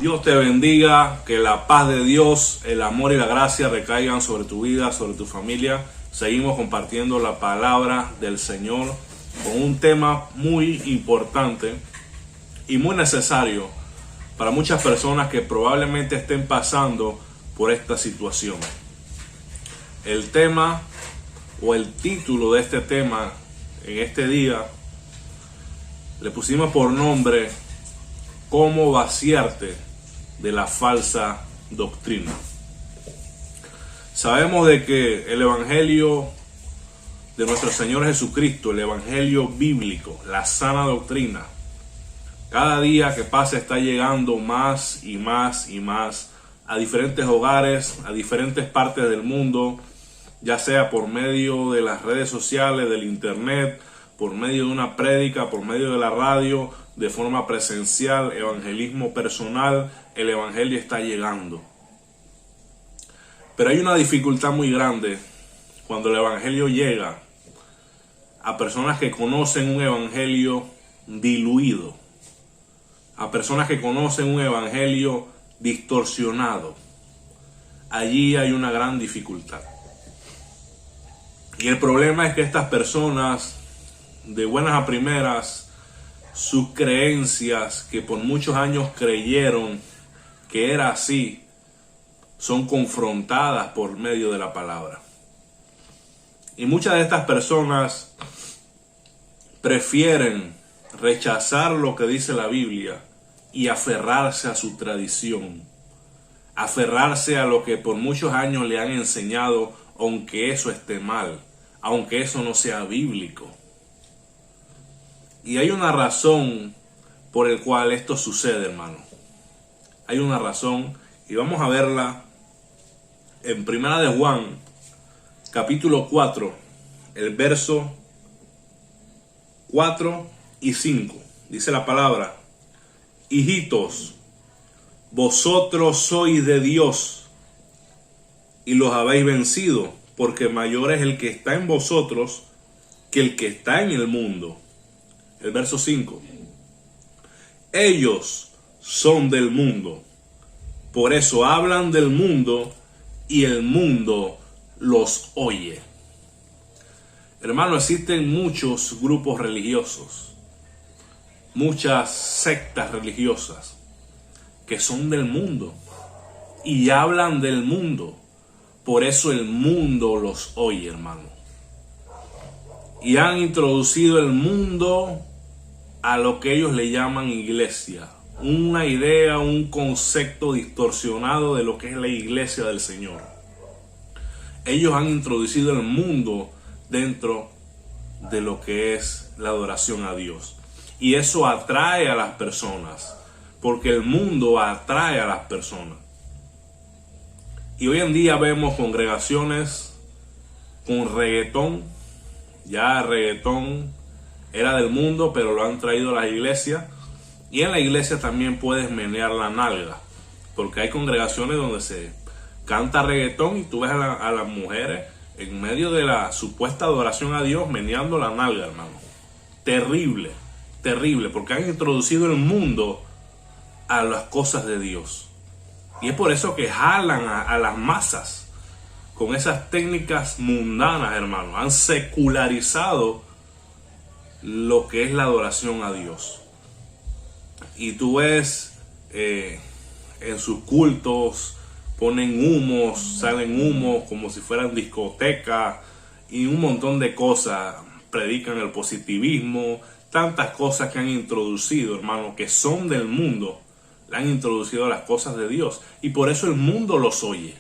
Dios te bendiga, que la paz de Dios, el amor y la gracia recaigan sobre tu vida, sobre tu familia. Seguimos compartiendo la palabra del Señor con un tema muy importante y muy necesario para muchas personas que probablemente estén pasando por esta situación. El tema o el título de este tema en este día le pusimos por nombre "Cómo vaciarte de la falsa doctrina". Sabemos de que el evangelio de nuestro Señor Jesucristo, el evangelio bíblico, la sana doctrina, cada día que pasa está llegando más y más y más a diferentes hogares, a diferentes partes del mundo, ya sea por medio de las redes sociales, del internet, por medio de una prédica, por medio de la radio, de forma presencial, evangelismo personal. El evangelio está llegando. Pero hay una dificultad muy grande cuando el evangelio llega a personas que conocen un evangelio diluido, a personas que conocen un evangelio distorsionado. Allí hay una gran dificultad. Y el problema es que estas personas, de buenas a primeras, sus creencias que por muchos años creyeron que era así, son confrontadas por medio de la palabra. Y muchas de estas personas prefieren rechazar lo que dice la Biblia y aferrarse a su tradición, aferrarse a lo que por muchos años le han enseñado, aunque eso esté mal, aunque eso no sea bíblico. Y hay una razón por el cual esto sucede, hermano. Hay una razón y vamos a verla en Primera de Juan, capítulo 4, el verso 4 y 5. Dice la palabra: hijitos, vosotros sois de Dios y los habéis vencido, porque mayor es el que está en vosotros que el que está en el mundo. El verso 5. Ellos son del mundo, por eso hablan del mundo y el mundo los oye. Hermano, existen muchos grupos religiosos, muchas sectas religiosas que son del mundo y hablan del mundo. Por eso el mundo los oye, hermano. Y han introducido el mundo a lo que ellos le llaman iglesia. Una idea, un concepto distorsionado de lo que es la iglesia del Señor. Ellos han introducido el mundo dentro de lo que es la adoración a Dios. Y eso atrae a las personas, porque el mundo atrae a las personas. Y hoy en día vemos congregaciones con reggaetón. Ya el reggaetón era del mundo, pero lo han traído a las iglesias. Y en la iglesia también puedes menear la nalga, porque hay congregaciones donde se canta reggaetón y tú ves a las mujeres en medio de la supuesta adoración a Dios meneando la nalga, hermano. Terrible, terrible, porque han introducido el mundo a las cosas de Dios. Y es por eso que jalan a las masas con esas técnicas mundanas, hermano. Han secularizado lo que es la adoración a Dios. Y tú ves en sus cultos ponen humos, salen humos como si fueran discotecas y un montón de cosas. Predican el positivismo, tantas cosas que han introducido, hermano, que son del mundo. Le han introducido a las cosas de Dios y por eso el mundo los oye,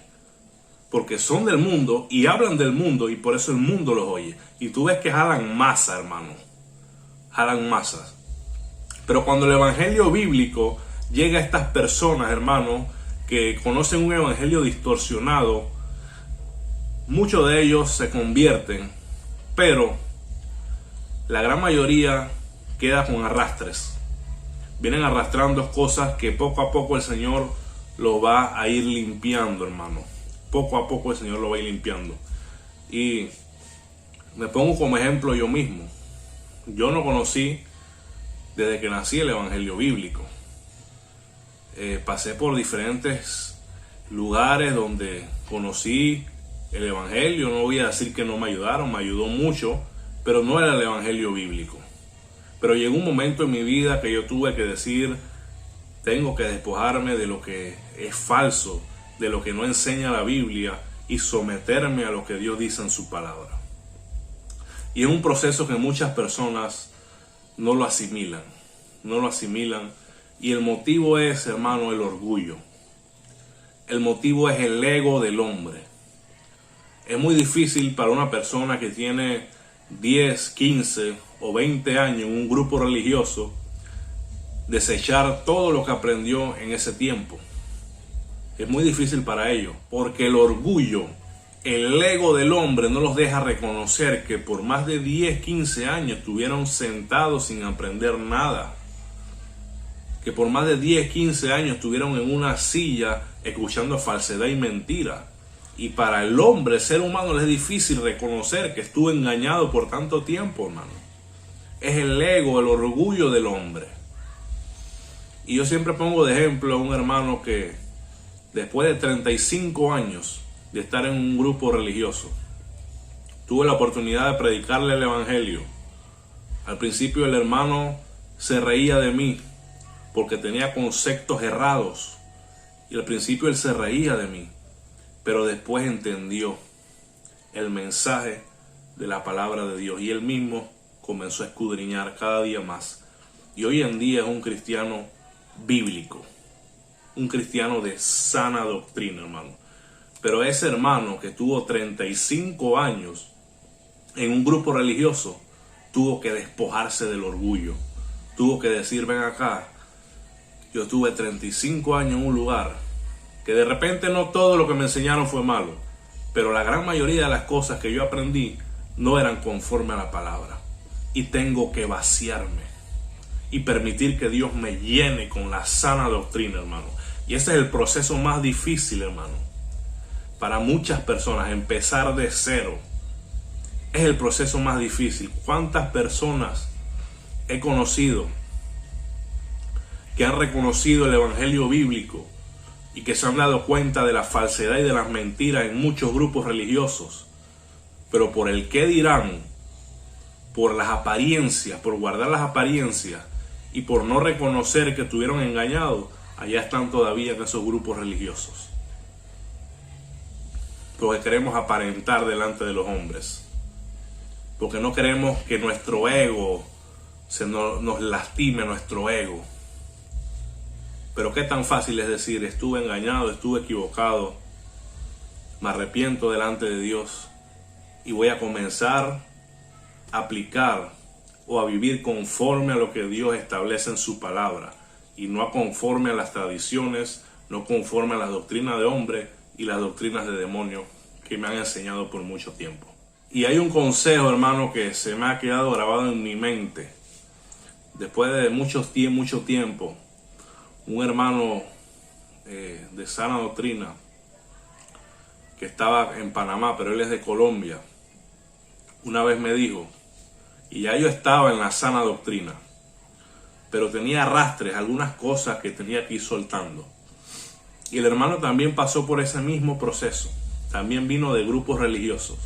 porque son del mundo y hablan del mundo y por eso el mundo los oye. Y tú ves que jalan masa, hermano, jalan masas. Pero cuando el evangelio bíblico llega a estas personas, hermano, que conocen un evangelio distorsionado, muchos de ellos se convierten, pero la gran mayoría queda con arrastres. Vienen arrastrando cosas que poco a poco el Señor lo va a ir limpiando, hermano. Poco a poco el Señor lo va a ir limpiando. Y me pongo como ejemplo yo mismo. Yo no conocí desde que nací el evangelio bíblico. pasé por diferentes lugares donde conocí el evangelio. No voy a decir que no me ayudaron, me ayudó mucho, pero no era el evangelio bíblico. Pero llegó un momento en mi vida que yo tuve que decir, tengo que despojarme de lo que es falso, de lo que no enseña la Biblia, y someterme a lo que Dios dice en su palabra. Y es un proceso que muchas personas no lo asimilan, y el motivo es, hermano, el orgullo. El motivo es el ego del hombre. Es muy difícil para una persona que tiene 10, 15 o 20 años en un grupo religioso desechar todo lo que aprendió en ese tiempo. Es muy difícil para ellos, porque el orgullo, el ego del hombre no los deja reconocer que por más de 10, 15 años estuvieron sentados sin aprender nada. Que por más de 10, 15 años estuvieron en una silla escuchando falsedad y mentira. Y para el hombre, el ser humano, le es difícil reconocer que estuvo engañado por tanto tiempo, hermano. Es el ego, el orgullo del hombre. Y yo siempre pongo de ejemplo a un hermano que después de 35 años de estar en un grupo religioso, tuve la oportunidad de predicarle el evangelio. Al principio el hermano se reía de mí porque tenía conceptos errados. Y al principio él se reía de mí, pero después entendió el mensaje de la palabra de Dios y él mismo comenzó a escudriñar cada día más. Y hoy en día es un cristiano bíblico, un cristiano de sana doctrina, hermano. Pero ese hermano que tuvo 35 años en un grupo religioso tuvo que despojarse del orgullo. Tuvo que decir, ven acá, yo tuve 35 años en un lugar que de repente no todo lo que me enseñaron fue malo, pero la gran mayoría de las cosas que yo aprendí no eran conforme a la palabra. Y tengo que vaciarme y permitir que Dios me llene con la sana doctrina, hermano. Y ese es el proceso más difícil, hermano. Para muchas personas, empezar de cero es el proceso más difícil. ¿Cuántas personas he conocido que han reconocido el evangelio bíblico y que se han dado cuenta de la falsedad y de las mentiras en muchos grupos religiosos, pero por el qué dirán, por las apariencias, por guardar las apariencias y por no reconocer que estuvieron engañados, allá están todavía en esos grupos religiosos? Porque queremos aparentar delante de los hombres, porque no queremos que nuestro ego nos lastime, nuestro ego. Pero qué tan fácil es decir, estuve engañado, estuve equivocado, me arrepiento delante de Dios y voy a comenzar a aplicar o a vivir conforme a lo que Dios establece en su palabra y no conforme a las tradiciones, no conforme a las doctrinas de hombre y las doctrinas de demonios que me han enseñado por mucho tiempo. Y hay un consejo, hermano, que se me ha quedado grabado en mi mente después de mucho tiempo. Un hermano de sana doctrina que estaba en Panamá, pero él es de Colombia, una vez me dijo, y ya yo estaba en la sana doctrina, pero tenía arrastres, algunas cosas que tenía que ir soltando. Y el hermano también pasó por ese mismo proceso, también vino de grupos religiosos.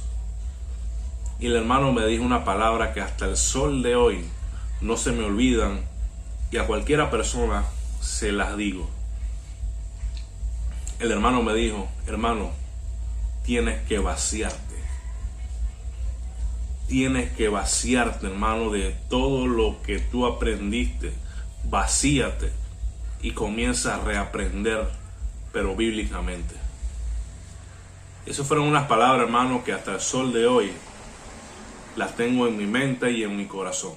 Y el hermano me dijo una palabra que hasta el sol de hoy no se me olvidan, y a cualquiera persona se las digo. El hermano me dijo, hermano, tienes que vaciarte. Tienes que vaciarte, hermano, de todo lo que tú aprendiste. Vacíate y comienza a reaprender, pero bíblicamente. Esas fueron unas palabras, hermano, que hasta el sol de hoy las tengo en mi mente y en mi corazón.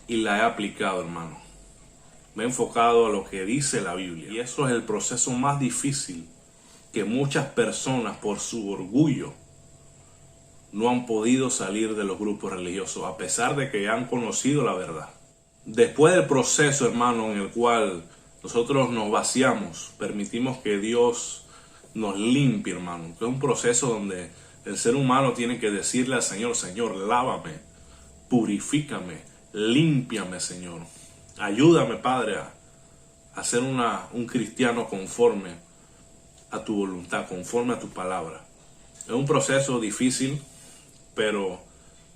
Y las he aplicado, hermano. Me he enfocado a lo que dice la Biblia. Y eso es el proceso más difícil que muchas personas, por su orgullo, no han podido salir de los grupos religiosos, a pesar de que han conocido la verdad. Después del proceso, hermano, en el cual nosotros nos vaciamos, permitimos que Dios nos limpie, hermano. Que es un proceso donde el ser humano tiene que decirle al Señor, Señor, lávame, purifícame, límpiame, Señor. Ayúdame, Padre, a ser un cristiano conforme a tu voluntad, conforme a tu palabra. Es un proceso difícil, pero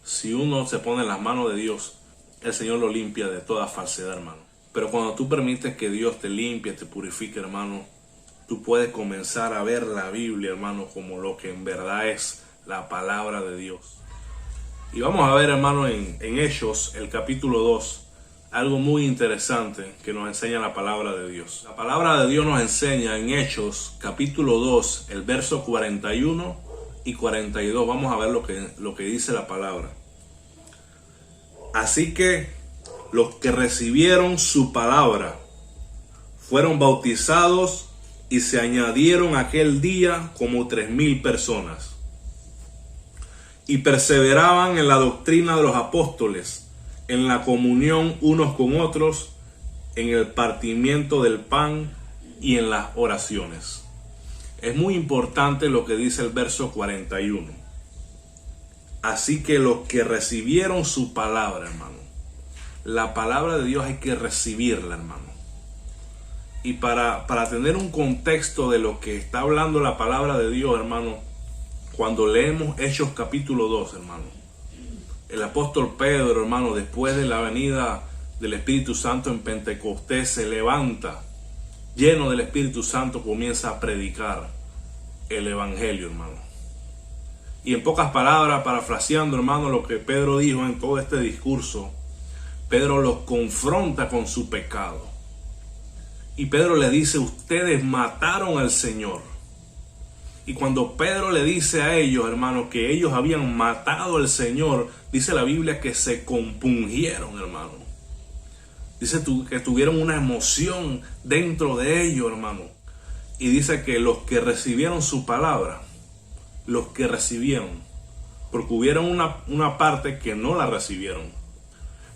si uno se pone en las manos de Dios, el Señor lo limpia de toda falsedad, hermano. Pero cuando tú permites que Dios te limpie, te purifique, hermano, tú puedes comenzar a ver la Biblia, hermano, como lo que en verdad es la palabra de Dios. Y vamos a ver, hermano, en Hechos, el capítulo 2, algo muy interesante que nos enseña la palabra de Dios. La palabra de Dios nos enseña en Hechos, capítulo 2, el verso 41 y 42. Vamos a ver lo que dice la palabra. Así que los que recibieron su palabra fueron bautizados y se añadieron aquel día como 3,000 personas. Y perseveraban en la doctrina de los apóstoles, en la comunión unos con otros, en el partimiento del pan y en las oraciones. Es muy importante lo que dice el verso 41. Así que los que recibieron su palabra, hermano, la palabra de Dios hay que recibirla, hermano. Y para tener un contexto de lo que está hablando la palabra de Dios, hermano, cuando leemos Hechos capítulo 2, hermano, el apóstol Pedro, hermano, después de la venida del Espíritu Santo en Pentecostés, se levanta, lleno del Espíritu Santo, comienza a predicar el Evangelio, hermano. Y en pocas palabras, parafraseando, hermano, lo que Pedro dijo en todo este discurso, Pedro los confronta con su pecado. Y Pedro le dice, ustedes mataron al Señor. Y cuando Pedro le dice a ellos, hermano, que ellos habían matado al Señor, dice la Biblia que se compungieron, hermano. Dice que tuvieron una emoción dentro de ellos, hermano. Y dice que los que recibieron su palabra, los que recibieron, porque hubieron una parte que no la recibieron,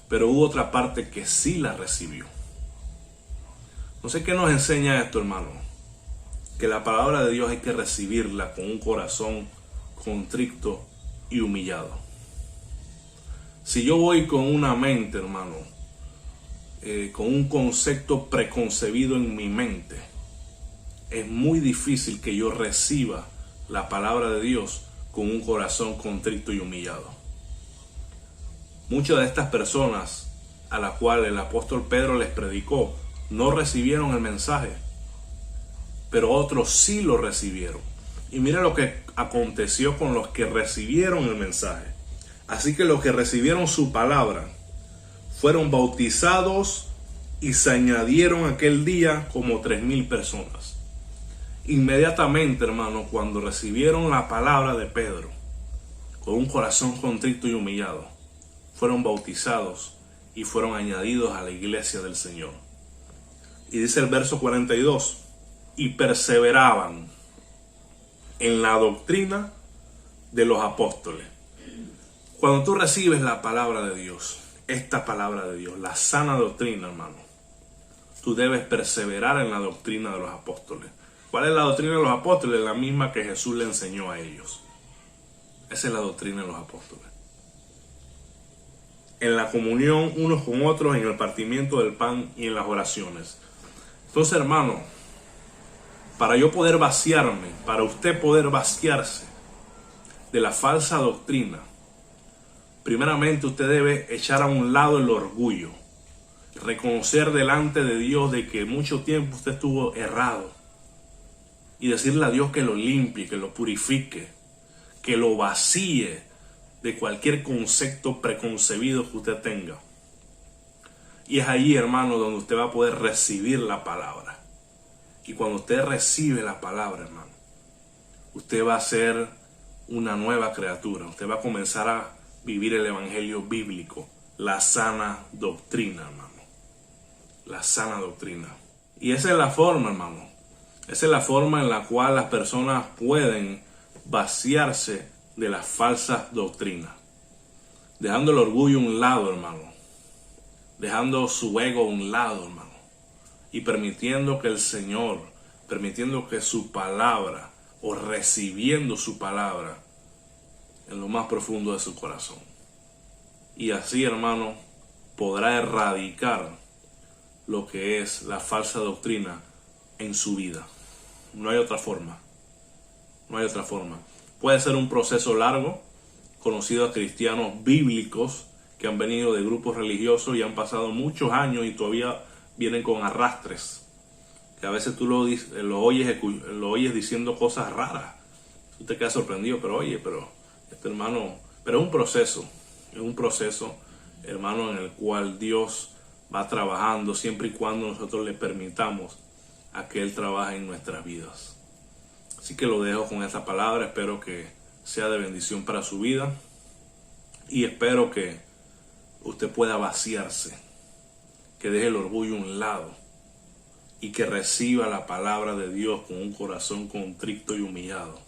pero hubo otra parte que sí la recibió. No sé qué nos enseña esto, hermano. Que la palabra de Dios hay que recibirla con un corazón contrito y humillado. Si yo voy con una mente, hermano, con un concepto preconcebido en mi mente, es muy difícil que yo reciba la palabra de Dios con un corazón contrito y humillado. Muchas de estas personas a las cuales el apóstol Pedro les predicó no recibieron el mensaje, pero otros sí lo recibieron. Y mira lo que aconteció con los que recibieron el mensaje. Así que los que recibieron su palabra fueron bautizados y se añadieron aquel día como 3,000 personas. Inmediatamente, hermano, cuando recibieron la palabra de Pedro, con un corazón contrito y humillado, fueron bautizados y fueron añadidos a la iglesia del Señor. Y dice el verso 42, y perseveraban en la doctrina de los apóstoles. Cuando tú recibes la palabra de Dios, esta palabra de Dios, la sana doctrina, hermano, tú debes perseverar en la doctrina de los apóstoles. ¿Cuál es la doctrina de los apóstoles? La misma que Jesús le enseñó a ellos. Esa es la doctrina de los apóstoles. En la comunión unos con otros, en el partimiento del pan y en las oraciones. Entonces, hermano, para yo poder vaciarme, para usted poder vaciarse de la falsa doctrina, primeramente usted debe echar a un lado el orgullo, reconocer delante de Dios de que mucho tiempo usted estuvo errado y decirle a Dios que lo limpie, que lo purifique, que lo vacíe de cualquier concepto preconcebido que usted tenga. Y es allí, hermano, donde usted va a poder recibir la palabra. Y cuando usted recibe la palabra, hermano, usted va a ser una nueva criatura. Usted va a comenzar a vivir el evangelio bíblico, la sana doctrina, hermano. La sana doctrina. Y esa es la forma, hermano. Esa es la forma en la cual las personas pueden vaciarse de las falsas doctrinas. Dejando el orgullo a un lado, hermano. Dejando su ego a un lado, hermano. Y permitiendo que el Señor, permitiendo que su palabra, o recibiendo su palabra en lo más profundo de su corazón. Y así, hermano, podrá erradicar lo que es la falsa doctrina en su vida. No hay otra forma. No hay otra forma. Puede ser un proceso largo, conocido a cristianos bíblicos que han venido de grupos religiosos y han pasado muchos años y todavía vienen con arrastres. Que a veces tú lo oyes diciendo cosas raras. Tú te quedas sorprendido, pero este hermano, pero es un proceso, hermano, en el cual Dios va trabajando siempre y cuando nosotros le permitamos a que Él trabaje en nuestras vidas. Así que lo dejo con esta palabra, espero que sea de bendición para su vida y espero que usted pueda vaciarse, que deje el orgullo a un lado y que reciba la palabra de Dios con un corazón contrito y humillado.